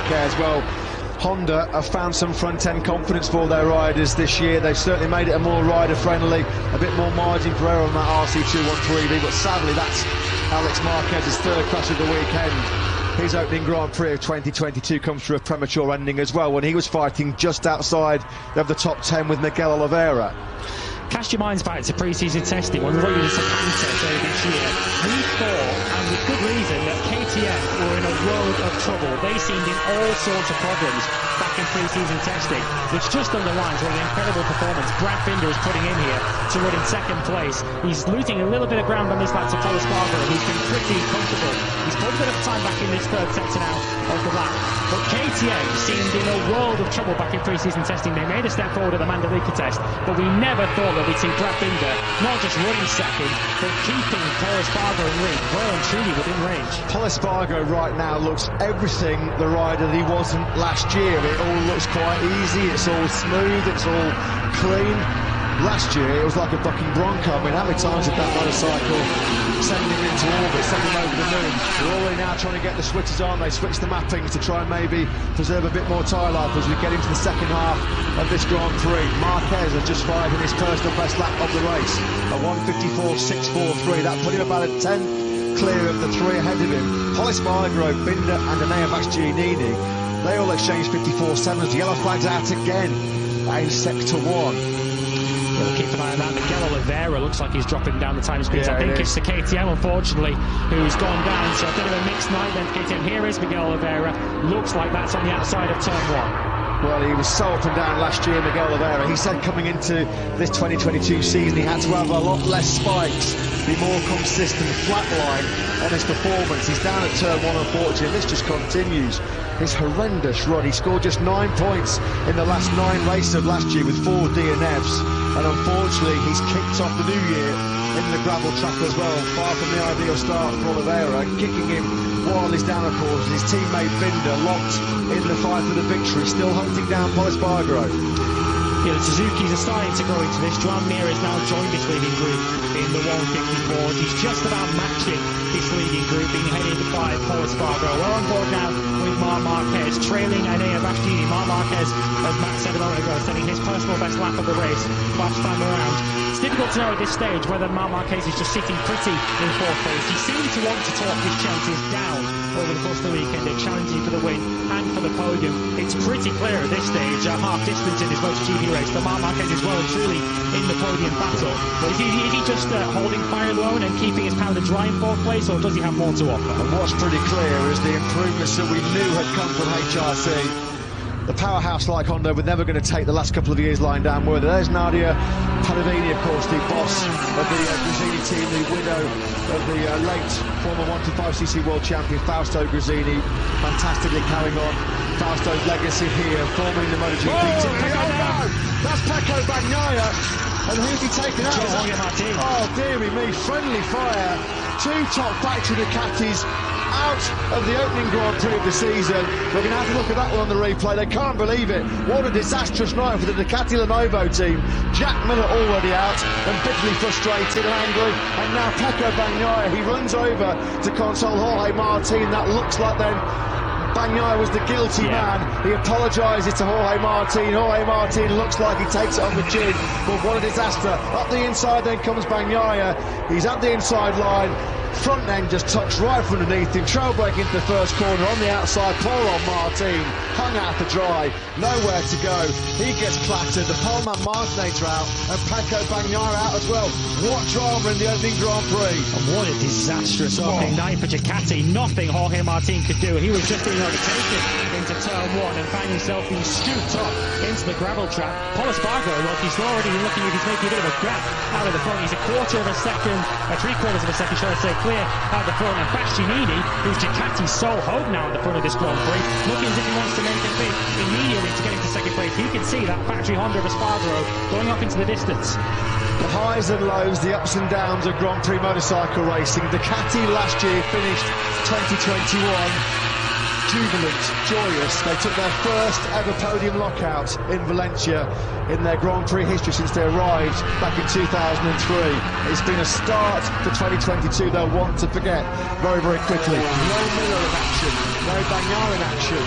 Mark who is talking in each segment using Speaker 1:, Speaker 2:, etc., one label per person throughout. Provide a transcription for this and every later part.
Speaker 1: Marquez. Well, Honda have found some front-end confidence for their riders this year. They've certainly made it a more rider-friendly, a bit more margin for error on that RC213V, but sadly that's Alex Marquez's third crash of the weekend. His opening Grand Prix of 2022 comes to a premature ending as well, when he was fighting just outside of the top 10 with Miguel Oliveira.
Speaker 2: Cast your minds back to pre-season testing when we were using Japan test earlier this year. We thought, and with good reason, that KTM were in a world of trouble. They seemed in all sorts of problems back in pre-season testing, which just underlines what an incredible performance Brad Binder is putting in here to run in second place. He's losing a little bit of ground on this lap to Paul Espargaro, who's been pretty comfortable. He's put a bit of time back in this third sector now of the lap. But KTM seemed in a world of trouble back in pre-season testing. They made a step forward at the Mandalika test, but we never thought that we'd see Brad Binder not just running second, but keeping Paul Espargaro in lead, well and truly within range.
Speaker 1: Paul Espargaro right now looks everything the rider that he wasn't last year. It all looks quite easy, it's all smooth, it's all clean. Last year it was like a bucking bronco. I mean, how many times did that motorcycle send him into orbit, send him over the moon? They're already now trying to get the switches on. They switch the mappings to try and maybe preserve a bit more tyre life as we get into the second half of this Grand Prix. Marquez has just fired in his personal best lap of the race, a 1:54.643. That put him about a 10 clear of the three ahead of him. Paul Espargaro, Binder and Enea Bastianini, they all exchanged 54.7s. The yellow flag's out again in sector 1.
Speaker 2: We'll keep an eye on that. Miguel Oliveira looks like he's dropping down the time speeds.
Speaker 1: Yeah,
Speaker 2: I think it's the KTM, unfortunately, who's gone down. So a bit of a mixed night then for KTM. Here is Miguel Oliveira. Looks like that's on the outside of turn 1.
Speaker 1: Well, he was so up and down last year, Miguel Oliveira. He said coming into this 2022 season he had to have a lot less spikes, be more consistent, flat line on his performance. He's down at turn 1, unfortunately. This just continues his horrendous run. He scored just 9 points in the last 9 races of last year with 4 DNFs. And unfortunately, he's kicked off the new year in the gravel track as well. Far from the ideal start for Oliveira, kicking him while he's down, of course. His teammate Binder locked in the fight for the victory, still hunting down Paul Espargaro.
Speaker 2: Yeah, the Suzukis are starting to go into this. Joan Mir has now joined this leading group in the 154. He's just about matching this leading group, being headed by Paul Espargaro. We're on board now with Marc Marquez, trailing Enea Bastianini. Marc Marquez, as Matt said a moment ago, setting his personal best lap of the race, last time around. It's difficult to know at this stage whether Marc Marquez is just sitting pretty in 4th place. He seemed to want to talk his chances down over the course of the weekend, challenging for the win and for the podium. It's pretty clear at this stage, half distance in his MotoGP race, that Marc Marquez is well and truly in the podium battle. But is he just holding fire alone and keeping his powder dry in 4th place, or does he have more to offer?
Speaker 1: And what's pretty clear is the improvements that we knew had come from HRC. The powerhouse like Honda were never going to take the last couple of years lying down, were they? There's Nadia Padovini, of course, the boss of the Gresini team, the widow of the late former 125cc world champion Fausto Gresini, fantastically carrying on Fausto's legacy here, forming the MotoGP team. Oh, no! That's Pecco Bagnaia, and who's he taking out? Oh, dear me, friendly fire. 2 top factory Ducatis out of the opening Grand Prix of the season. We're going to have to look at that one on the replay. They can't believe it. What a disastrous night for the Ducati Lenovo team. Jack Miller already out and bitterly frustrated and angry. And now Pecco Bagnaia, he runs over to console Jorge Martin. That looks like then Bagnaia was the guilty man. He apologises to Jorge Martin. Jorge Martin looks like he takes it on the chin. But what a disaster. Up the inside then comes Bagnaia. He's at the inside line. Front end just tucks right from underneath him. Trail break into the first corner on the outside. Poor on Martin, hung out to dry, nowhere to go. He gets clattered. The poleman Martinator out and Pecco Bagnaia out as well. What drama in the opening Grand Prix.
Speaker 2: And what a disastrous opening night for Ducati. Nothing Jorge Martin could do. He was just being overtaken into turn 1 and found himself being scooped up into the gravel trap. Paul Espargaro, look, he's already looking as he's making a bit of a gap out of the front. He's a quarter of a second, 3/4 of a second, should I say, clear out the front. And Bastianini, who's Ducati's sole hope now at the front of this Grand Prix, looking as if he wants to make a bid immediately to get into second place. You can see that factory Honda of Espargaro going off into the distance.
Speaker 1: The highs and lows, the ups and downs of Grand Prix motorcycle racing. Ducati last year finished 2021 jubilant, joyous. They took their first ever podium lockout in Valencia in their Grand Prix history since they arrived back in 2003. It's been a start to 2022 they'll want to forget very, very quickly. No Miller in action, no Bagnaia in action.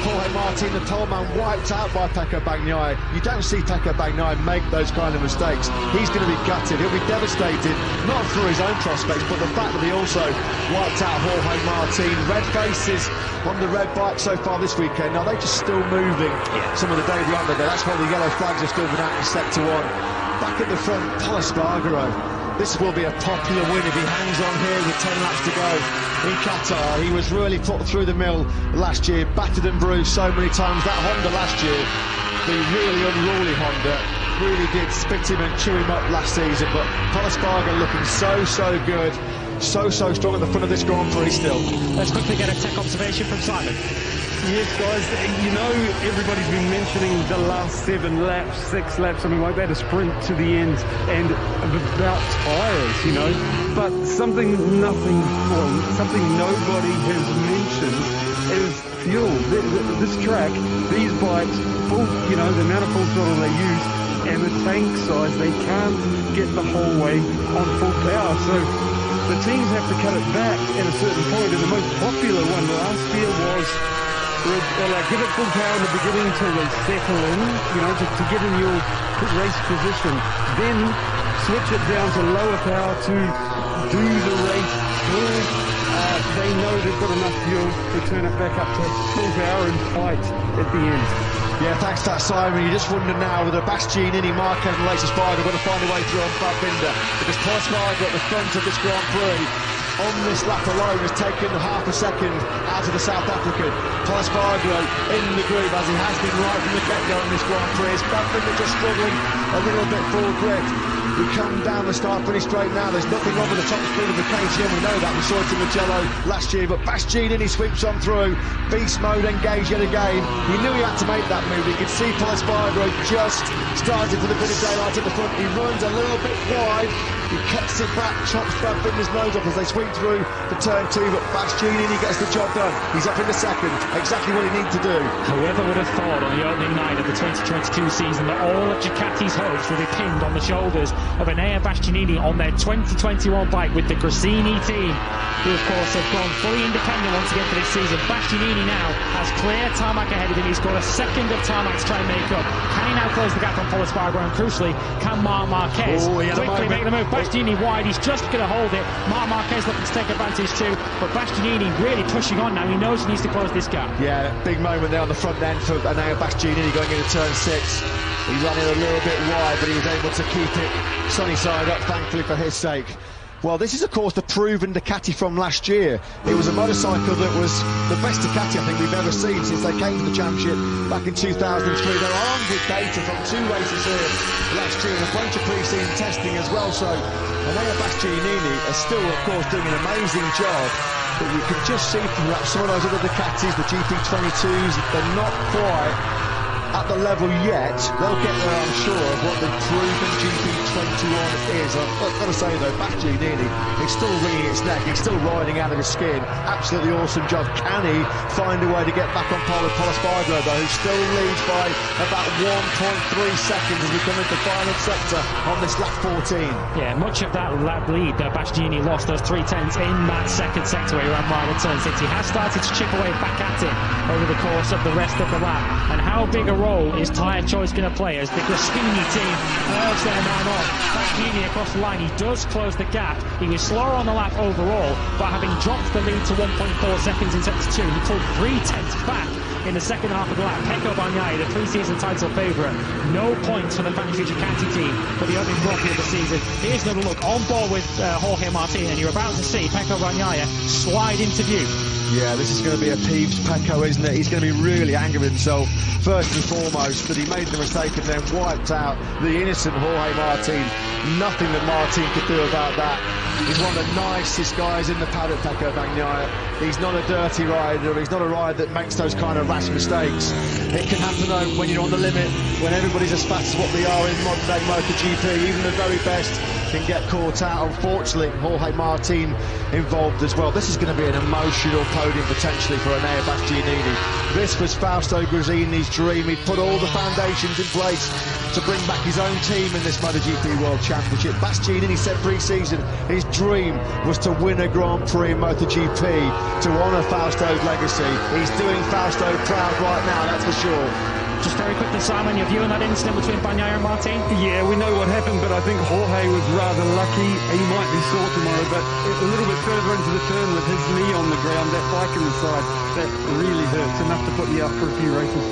Speaker 1: Jorge Martin, the pole man, wiped out by Pecco Bagnaia. You don't see Pecco Bagnaia make those kind of mistakes. He's going to be gutted. He'll be devastated, not for his own prospects, but the fact that he also wiped out Jorge Martin. Red faces on the red bike so far this weekend. Now, they're just still moving. Some of the day beyond there. That's why the yellow flags have still been out in sector 1. Back at the front, Pol Espargaro. This will be a popular win if he hangs on here with 10 laps to go in Qatar. He was really put through the mill last year, battered and bruised so many times. That Honda last year, the really unruly Honda, really did spit him and chew him up last season. But Pol Espargaro looking so good, so strong at the front of this Grand Prix still.
Speaker 2: Let's quickly get a tech observation from Simon.
Speaker 3: Yes, guys, you know, everybody's been mentioning the last 7 laps, 6 laps, something like that, a sprint to the end, and about tyres, you know. But something nobody has mentioned is fuel. This track, these bikes, the amount of full throttle they use, and the tank size, they can't get the whole way on full power. So the teams have to cut it back at a certain point, and the most popular one last year was give it full power in the beginning until they settle in, to get in your race position. Then switch it down to lower power to do the race till they know they've got enough fuel to turn it back up to full power and fight at the end.
Speaker 1: Yeah, thanks to that, Simon. You just wonder now whether Bastianini, Marquez and Lace Espargaro are going to find a way through on Fab Binder, because Pol Espargaro at the front of this Grand Prix on this lap alone has taken half a second out of the South African. Pol Espargaro in the group, as he has been right from the get-go in this Grand Prix. Fab Binder just struggling a little bit full grip. We come down the start-finish straight now. There's nothing wrong with the top speed of the KTM. We know that. We saw it in Mugello last year. But Bastianini sweeps on through. Beast mode engaged yet again. He knew he had to make that move. He could see Pol Espargaro just started for the bit of daylight at the front. He runs a little bit wide. He cuts it back, chops Fab Binder's nose off as they sweep through the turn 2. But Bastianini gets the job done. He's up in the second. Exactly what he needs to do.
Speaker 2: Whoever would have thought on the opening night of the 2022 season that all of Ducati's hopes would be pinned on the shoulders of Enea Bastianini on their 2021 bike with the Gresini team, who of course have gone fully independent once again for this season. Bastianini now has clear tarmac ahead of him. He's got a second of tarmac to try and make up. Can he now close the gap on Pol Espargaro? And crucially, can Marc Marquez quickly make the move? Bastianini wide, he's just going to hold it. Marc Marquez looking to take advantage too, but Bastianini really pushing on now. He knows he needs to close this gap.
Speaker 1: Yeah, big moment there on the front end for Enea Bastianini going into turn 6. He ran it a little bit wide, but he was able to keep it sunny side up, thankfully for his sake. Well, this is, of course, the proven Ducati from last year. It was a motorcycle that was the best Ducati I think we've ever seen since they came to the championship back in 2003. They're armed with data from 2 races here last year and a bunch of pre-season testing as well. So Enea Bastianini is still, of course, doing an amazing job. But you can just see from some of those other Ducatis, the GP22s, they're not quite at the level yet. They'll get there, I'm sure, of what the proven GP21 is. I've got to say though, Bastianini is still wringing its neck. He's still riding out of his skin. Absolutely awesome job. Can he find a way to get back on par with Pol Espargaro though, who still leads by about 1.3 seconds as we come into the final sector on this lap 14.
Speaker 2: Yeah, much of that lap lead that Bastianini lost, those 3/10s in that second sector where he ran wide at turn 6. He has started to chip away back at it over the course of the rest of the lap. And how big a role is tyre choice going to play as the Gresini team urge their man on? Bastianini across the line, he does close the gap. He was slower on the lap overall, but having dropped the lead to 1.4 seconds in sector 2, he pulled 3/10 back in the second half of the lap. Pecco Bagnaia, the pre-season title favourite, no points for the factory Ducati team for the opening rookie of the season. Here's another look on board with Jorge Martin, and you're about to see Pecco Bagnaia slide into view.
Speaker 1: Yeah, this is going to be a peeved Pecco, isn't it? He's going to be really angry with himself, first and foremost, that he made the mistake and then wiped out the innocent Jorge Martin. Nothing that Martin could do about that. He's one of the nicest guys in the paddock, Pecco Bagnaia. He's not a dirty rider. He's not a rider that makes those kind of rash mistakes. It can happen though when you're on the limit, when everybody's as fast as what they are in modern day MotoGP, even the very best. can get caught out. Unfortunately, Jorge Martin involved as well. This is going to be an emotional podium potentially for Enea Bastianini. This was Fausto Gresini's dream. He'd put all the foundations in place to bring back his own team in this MotoGP World Championship. Bastianini said pre-season his dream was to win a Grand Prix in MotoGP to honour Fausto's legacy. He's doing Fausto proud right now, that's for sure.
Speaker 2: Just very quickly, Simon, your view on that incident between Bagnaia and Martin?
Speaker 3: Yeah, we know what happened, but I think Jorge was rather lucky. He might be sore tomorrow, but a little bit further into the turn with his knee on the ground, that bike in the side, that really hurts, enough to put you out for a few races.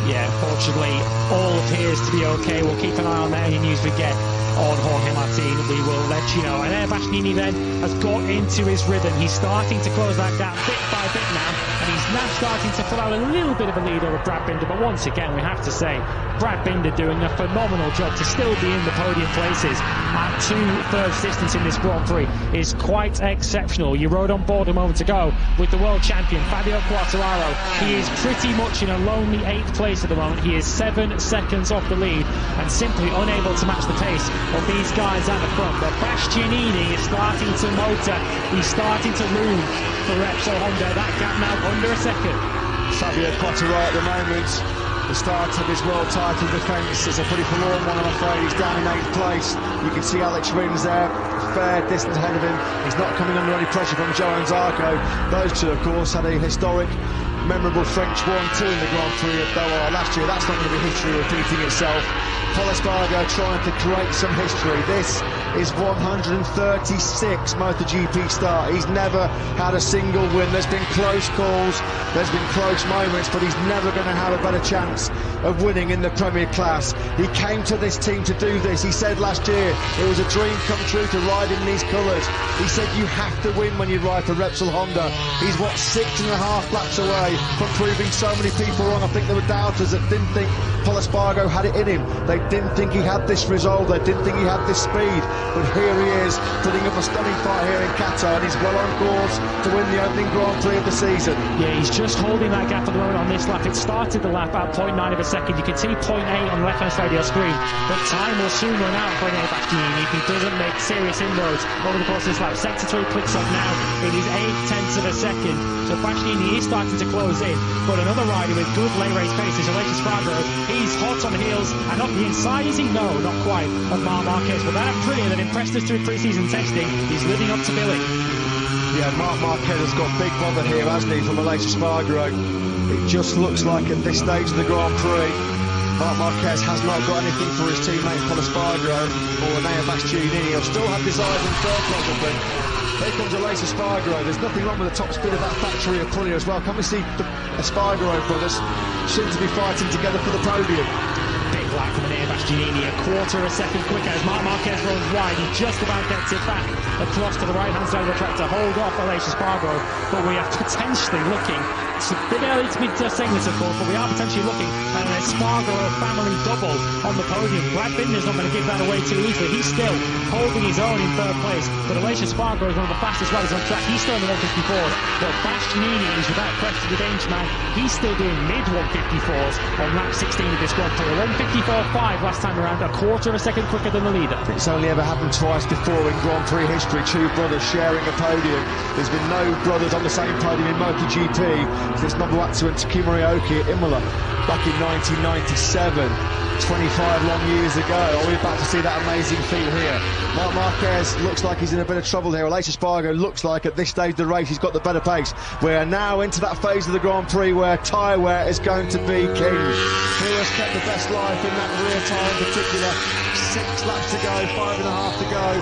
Speaker 2: Yeah, fortunately, all appears to be okay. We'll keep an eye on any news we get on Jorge Martin. We will let you know. And Bastianini then has got into his rhythm. He's starting to close that gap bit by bit now, and he's now starting to pull out a little bit of a lead over Brad Binder. But once again, we have to say, Brad Binder doing a phenomenal job to still be in the podium places at 2/3 distance in this Grand Prix is quite exceptional. You rode on board a moment ago with the world champion Fabio Quartararo. He is pretty much in a lonely 8th place at the moment. He is 7 seconds off the lead and simply unable to match the pace of these guys at the front. But Bastianini is starting to motor. He's starting to loom for Repsol Honda. That gap now under a second.
Speaker 1: Fabio Quartararo at the moment, the start of his world title defence is a pretty forlorn one, I'm afraid. He's down in 8th place. You can see Alex Rins there, fair distance ahead of him. He's not coming under any pressure from Johan Zarco. Those two, of course, had a historic, memorable French 1-2 in the Grand Prix of Doha last year. That's not going to be history repeating itself. Paul Espargaro trying to create some history. This is 136 MotoGP start. He's never had a single win. There's been close calls, there's been close moments, but he's never going to have a better chance of winning in the Premier Class. He came to this team to do this. He said last year it was a dream come true to ride in these colours. He said you have to win when you ride for Repsol Honda. He's 6.5 laps away from proving so many people wrong. I think there were doubters that didn't think Paul Espargaro had it in him. They didn't think he had this resolve. They didn't think he had this speed. But here he is, putting up a stunning fight here in Qatar, and he's well on course to win the opening Grand Prix of the season.
Speaker 2: Yeah, he's just holding that gap at the moment on this lap. It started the lap at 0.9 of a second. You can see 0.8 on the left-hand side of your screen. But time will soon run out for Enea Bastianini if he doesn't make serious inroads over the course of this lap. Sector 3 clicks off now. It is 0.8 of a second. So Bastianini is starting to close in. But another rider with good late race pace is Aleix Espargaro. He's hot on the heels, and up the inside is he? No, not quite, of Marc Marquez. But that Aprilia that impressed us through pre-season testing is living up to billing.
Speaker 1: Yeah, Marc Marquez has got big bother here, hasn't he, from Aleix Espargaro. It just looks like at this stage of the Grand Prix, Marc Marquez has not got anything for his teammate Paul Espargaro or Enea Bastianini. He'll still have desires in third place, I think. Here comes Aleix Espargaro. There's nothing wrong with the top speed of that factory Aprilia as well. Can we see the Espargaro brothers soon to be fighting together for the podium?
Speaker 2: Big lap from Enea Bastianini, a quarter of a second quicker as Marc Marquez runs wide. He just about gets it back across to the right-hand side of the track to hold off Aleix Espargaro. But we are potentially looking, it's a bit early to be just saying this, of course, but we are potentially looking at an Espargaro family double on the podium. Brad Binder's not going to give that away too easily. He's still holding his own in third place, but Aleix Espargaro is one of the fastest riders on track. He's still in the 154s, but Bastianini is without question the danger man. He's still doing mid-154s on lap 16 of this Grand Prix. 154.5 last time around, a quarter of a second quicker than the leader.
Speaker 1: It's only ever happened twice before in Grand Prix history, two brothers sharing a podium. There's been no brothers on the same podium in MotoGP since Nobuatsu and Takuma Ryoki at Imola back in 1997. 25 long years ago. Are we about to see that amazing feat here? Marc Marquez looks like he's in a bit of trouble here. Aleix Espargaro looks like at this stage of the race he's got the better pace. We're now into that phase of the Grand Prix where tyre wear is going to be king. Who has kept the best life in that rear tyre in particular? 6 laps to go, 5.5 to go.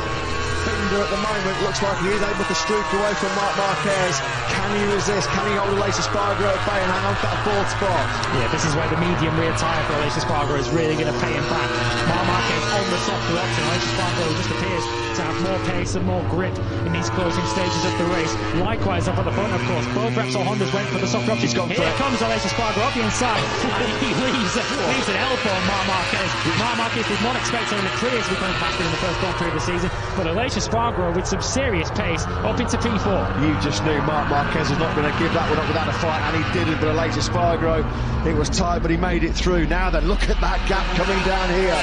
Speaker 1: Binder at the moment looks like he is able to streak away from Marc Marquez. Can he resist? Can he hold Aleix Espargaro at bay and hang on to that 4th spot?
Speaker 2: Yeah, this is where the medium rear tyre for Aleix Espargaro is really going to pay him back. Marc Marquez on the softer option. Aleix Espargaro just appears to have more pace and more grip in these closing stages of the race. Likewise up at the front, of course. Both Repsol Hondas went for the softer option. Here comes Aleix Espargaro up the inside, and he leaves an elbow on Marc Marquez. Marc Marquez did not expect him in the Aprilia to be coming faster in the first Grand Prix of the season. but Aleix Espargaro with some serious pace up into P4.
Speaker 1: You just knew Marc Marquez was not going to give that one up without a fight, and he didn't. But Aleix Espargaro, it was tight, but he made it through. Now then, look at that gap coming down here.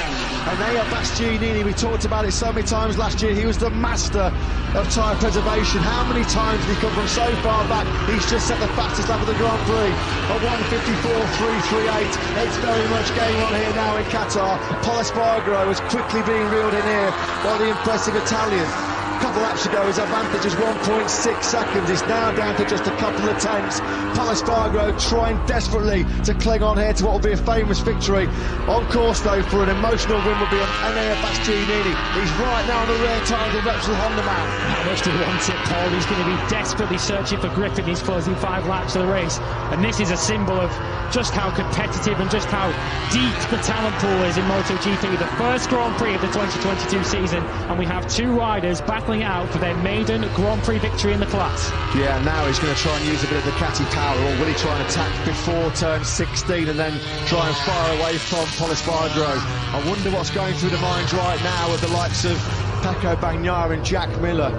Speaker 1: Enea Bastianini, we talked about it so many times last year. He was the master of tyre preservation. How many times did he come from so far back? He's just set the fastest lap of the Grand Prix at 1:54.338. It's very much game on here now in Qatar. Pol Espargaro is quickly being reeled in here by the impressive Italian. A couple laps ago, his advantage is 1.6 seconds. It's now down to just a couple of tenths. Pol Espargaro trying desperately to cling on here to what will be a famous victory. On course, though, for an emotional win will be Enea Bastianini. He's right now on the rear tyre of the Repsol Honda man.
Speaker 2: How much do you want it, Paul? He's going to be desperately searching for grip in these closing 5 laps of the race. And this is a symbol of just how competitive and just how deep the talent pool is in MotoGP. The first Grand Prix of the 2022 season, and we have 2 riders battling it out for their maiden Grand Prix victory in the class.
Speaker 1: Yeah, now he's going to try and use a bit of the Ducati power, or will he try and attack before turn 16 and then try and fire away from Pol Espargaro? I wonder what's going through the minds right now of the likes of Pecco Bagnaia and Jack Miller.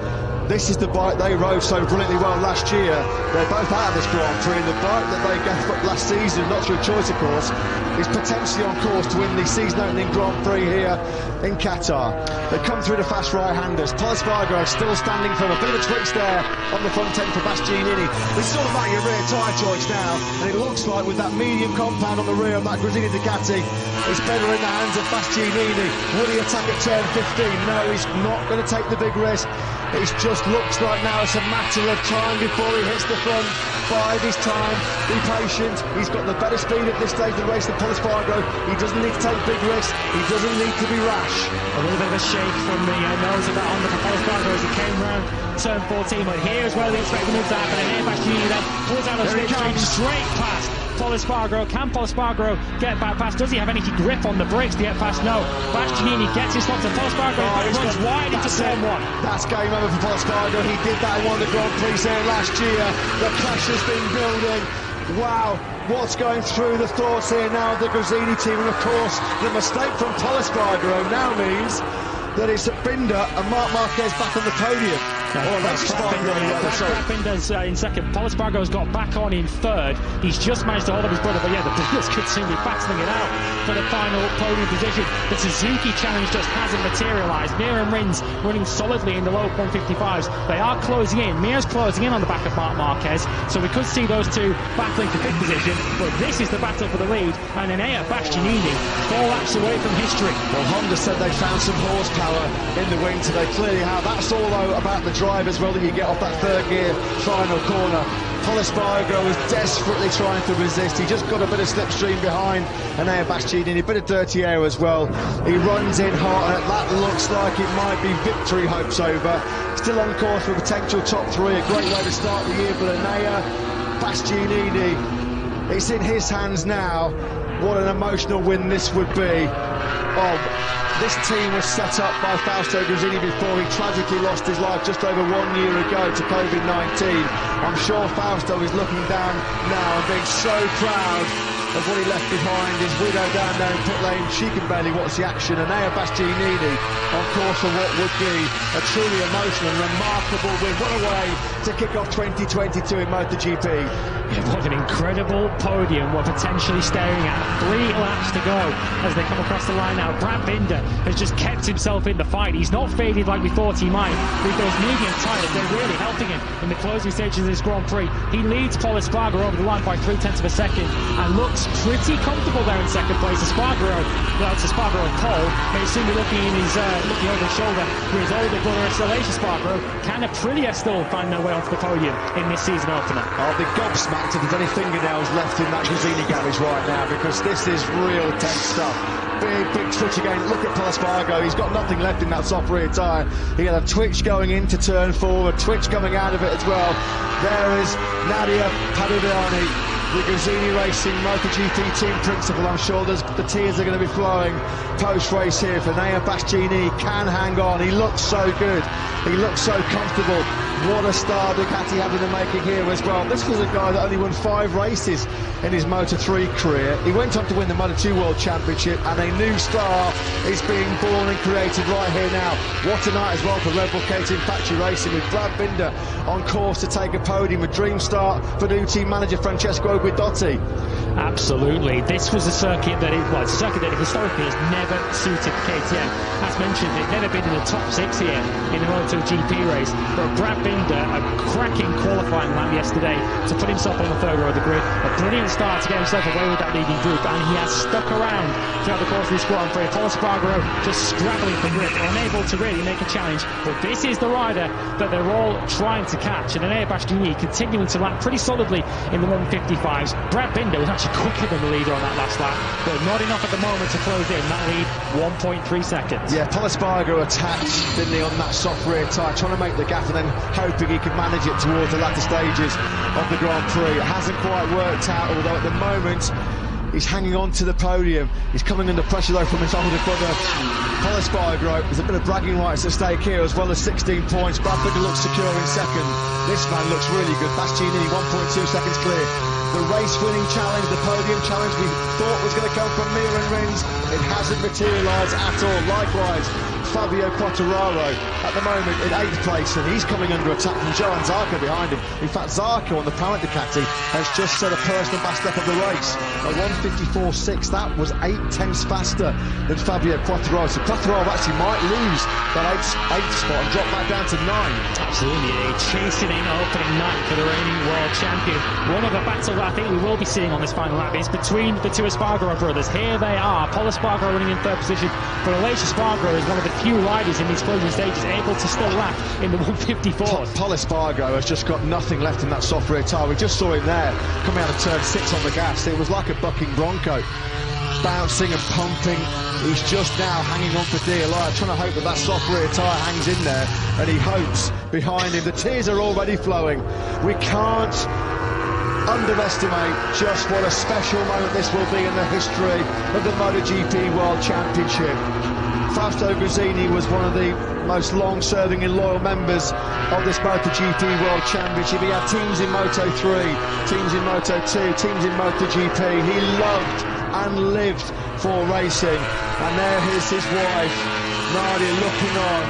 Speaker 1: This is the bike they rode so brilliantly well last year. They're both out of this Grand Prix, and the bike that they gave up last season, not through choice of course, is potentially on course to win the season-opening Grand Prix here in Qatar. They come through the fast right-handers. Pol Espargaro still standing firm. A bit of a twitch there on the front end for Bastianini. It's all about your rear tyre choice now, and it looks like with that medium compound on the rear of that Gresini Ducati, it's better in the hands of Bastianini. Will he attack at turn 15? No, he's not going to take the big risk. It just looks like now it's a matter of time before he hits the front. Bide his time, be patient. He's got the better speed at this stage of the race than Pol Espargaro. He doesn't need to take big risks. He doesn't need to be rash.
Speaker 2: A little bit of a shake from the nose of that Honda for Pol Espargaro as he came round turn 14. But here is where the expected moves to happen. And here Bastianini then pulls out of slipstream straight past Pol Espargaro. Can Pol Espargaro get back past? Does he have any grip on the brakes to get past? No. Bastianini gets his slot to Pol Espargaro, but he runs wide into turn 1.
Speaker 1: That's game over for Pol Espargaro. He did that in one of the Grand Prix here last year. The clash has been building. Wow, what's going through the thoughts here now of the Gresini team? And of course, the mistake from Pol Espargaro now means that it's Binder and Marc Marquez back on the podium.
Speaker 2: Binder's in second. Pol Espargaro's got back on in third. He's just managed to hold up his brother, but yeah, the Binders could soon be battling it out for the final podium position. The Suzuki challenge just hasn't materialised. Mir and Rins running solidly in the low 155s. They are closing in. Mir's closing in on the back of Marc Marquez, so we could see those two battling for fifth position, but this is the battle for the lead, and Enea Bastianini 4 laps away from history.
Speaker 1: Well, Honda said they found some horsepower in the wing, so they clearly have. That's all though about the drive as well that you get off that third gear final corner. Pol Espargaro was desperately trying to resist. He just got a bit of slipstream behind Enea Bastianini, a bit of dirty air as well. He runs in hard, and that looks like it might be victory hopes over. Still on course for a potential top 3, a great way to start the year, but Enea Bastianini, it's in his hands now. What an emotional win this would be. This team was set up by Fausto Gresini before he tragically lost his life just over 1 year ago to COVID-19. I'm sure Fausto is looking down now and being so proud of what he left behind. His widow down there in pit lane, she can barely watch the action. And Enea Bastianini on course for what would be a truly emotional and remarkable win. What a way to kick off 2022 in MotoGP.
Speaker 2: Yeah, what an incredible podium we're potentially staring at. 3 laps to go as they come across the line now. Brad Binder has just kept himself in the fight. He's not faded like we thought he might. With those medium tyres, they're really helping him in the closing stages of this Grand Prix. He leads Pol Espargaro over the line by 0.3 of a second and looks pretty comfortable there in second place. Espargaro and Pol may soon be looking over his shoulder with his older brother Aleix Espargaro. Can Aprilia still find their way onto the podium in this season opener?
Speaker 1: I'll be gobsmacked if there's any fingernails left in that Gresini garage right now, because this is real tense stuff. Big switch again. Look at Pol Espargaro. He's got nothing left in that soft rear tyre. He had a twitch going into turn 4, a twitch coming out of it as well. There is Nadia Padoviani, the Gresini Racing MotoGP team principal. I'm sure the tears are going to be flowing post-race here for Enea Bastianini. Can hang on. He looks so good. He looks so comfortable. What a start Ducati have in the making here as well. This was a guy that only won 5 races in his Moto3 career. He went on to win the Moto2 World Championship, and a new star is being born and created right here now. What a night as well for Red Bull KTM Factory Racing, with Brad Binder on course to take a podium. A dream start for new team manager Francesco Guidotti.
Speaker 2: Absolutely. This was a circuit that historically has never suited KTM. As mentioned, they've never been in the top 6 here in the MotoGP race. But Brad Binder, a cracking qualifying lap yesterday to put himself on the 3rd row of the grid. A brilliant start to get himself away with that leading group, and he has stuck around throughout the course of this Grand Prix. Paul Espargaro just scrabbling for grip, unable to really make a challenge. But this is the rider that they're all trying to catch, and Enea Bastianini continuing to lap pretty solidly in the 155s. Brad Binder was actually quicker than the leader on that last lap, but not enough at the moment to close in that lead, 1.3 seconds.
Speaker 1: Yeah, Paul Espargaro attacked, didn't he, on that soft rear tyre, trying to make the gap and then hoping he could manage it towards the latter stages of the Grand Prix. It hasn't quite worked out, although at the moment he's hanging on to the podium. He's coming under pressure though from his older brother Paul Espargaro. There's a bit of bragging rights at stake here, as well as 16 points. Brad Binder looks secure in second. This man looks really good. Bastianini 1.2 seconds clear. The race-winning challenge, the podium challenge we thought was going to come from Mir and Rins, it hasn't materialised at all. Likewise, Fabio Quartararo at the moment in 8th place, and he's coming under attack from Johan Zarco behind him. In fact, Zarco on the parent Ducati has just set a personal best step of the race, a 1:54.6. That was 8/10 faster than Fabio Quartararo. So Quartararo actually might lose that 8th spot and drop back down to 9.
Speaker 2: Absolutely, a chasing in opening night for the reigning world champion. One of the battles I think we will be seeing on this final lap is between the two Espargaro brothers. Here they are, Paul Espargaro running in 3rd position, but Aleix Espargaro is one of the few riders in these closing stages able to still lap in the 154s.
Speaker 1: Paul Espargaro has just got nothing left in that soft rear tyre. We just saw him there coming out of turn 6 on the gas. It was like a bucking bronco, bouncing and pumping. He's just now hanging on for dear life, trying to hope that soft rear tyre hangs in there, and he hopes behind him. The tears are already flowing. We can't underestimate just what a special moment this will be in the history of the MotoGP World Championship. Fausto Gresini was one of the most long-serving and loyal members of this MotoGP World Championship. He had teams in Moto3, teams in Moto2, teams in MotoGP. He loved and lived for racing. And there is his wife, Nadia, looking on,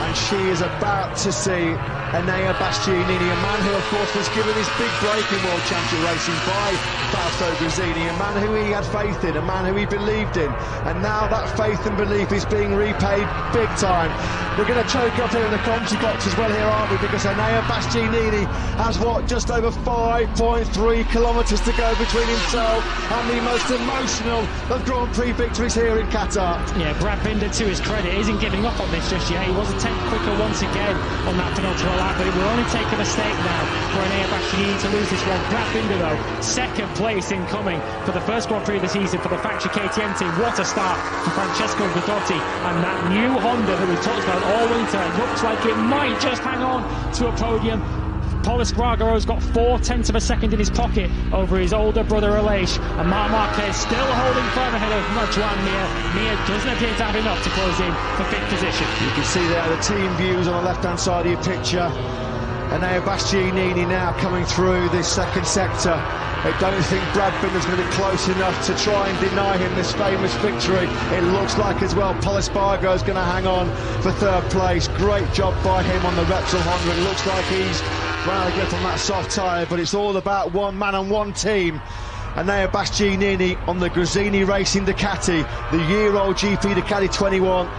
Speaker 1: and she is about to see Enea Bastianini, a man who of course was given his big break in World Championship racing by Fausto Gresini, a man who he had faith in, a man who he believed in, and now that faith and belief is being repaid big time. We're going to choke up here in the commentary box as well here, aren't we, because Enea Bastianini has just over 5.3 kilometres to go between himself and the most emotional of Grand Prix victories here in Qatar.
Speaker 2: Yeah, Brad Binder, to his credit, isn't giving up on this just yet. He was a 10th quicker once again on that penultimate lap, but it will only take a mistake now for Enea Bastianini to lose this one. Brad Binder, though, 2nd place incoming for the first Grand Prix of the season for the Factory KTM team. What a start for Francesco Guidotti, and that new Honda that we've talked about all winter looks like it might just hang on to a podium. Paul Espargaro's got 0.4 of a second in his pocket over his older brother Aleix, and Marc Marquez still holding firm ahead of Joan Mir. Mir doesn't appear to have enough to close in for 5th position.
Speaker 1: You can see there the team views on the left-hand side of your picture. Enea Bastianini now coming through this 2nd sector. I don't think Brad Binder's going to be close enough to try and deny him this famous victory. It looks like as well Paul Espargaro's going to hang on for 3rd place. Great job by him on the Repsol Honda. It looks like he's run a grip on that soft tyre, but it's all about one man and one team. Enea Bastianini on the Gresini Racing Ducati, the year-old GP Ducati 21.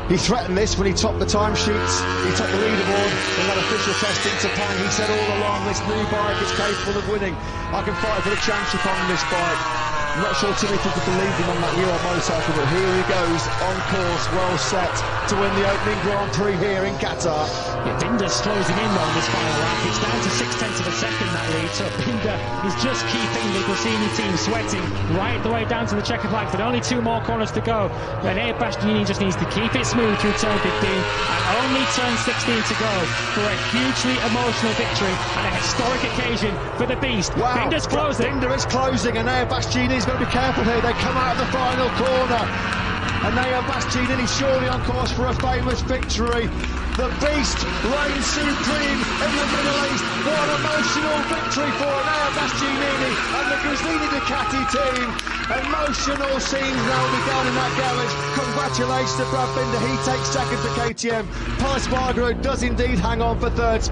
Speaker 1: He threatened this when he topped the timesheets. He topped the leaderboard in that official test in Tentang. He said all along, this new bike is capable of winning. I can fight for the championship on this bike. I'm not sure too many people believed him on that year-old motorcycle, but here he goes, on course, well set to win the opening Grand Prix here in Qatar.
Speaker 2: Yeah, Binder's closing in on this final lap. It's down to 0.6 of a second, that lead, so Binder is just keeping the Gresini team sweating right the way down to the checkered flag, but only 2 more corners to go. Enea Bastianini just needs to keep it smooth through turn 15 and only turn 16 to go for a hugely emotional victory and a historic occasion for the beast.
Speaker 1: Wow.
Speaker 2: Binder's closing.
Speaker 1: Binder is closing, and Enea Bastianini's got to be careful here. They come out of the final corner. and Nea Bastianini surely on course for a famous victory. The beast reigns supreme in the Middle East. What an emotional victory for Nea Bastianini and the Gresini Ducati team. Emotional scenes now begun in that garage. Congratulations to Brad Binder, he takes second for KTM. Paul Espargaro does indeed hang on for third.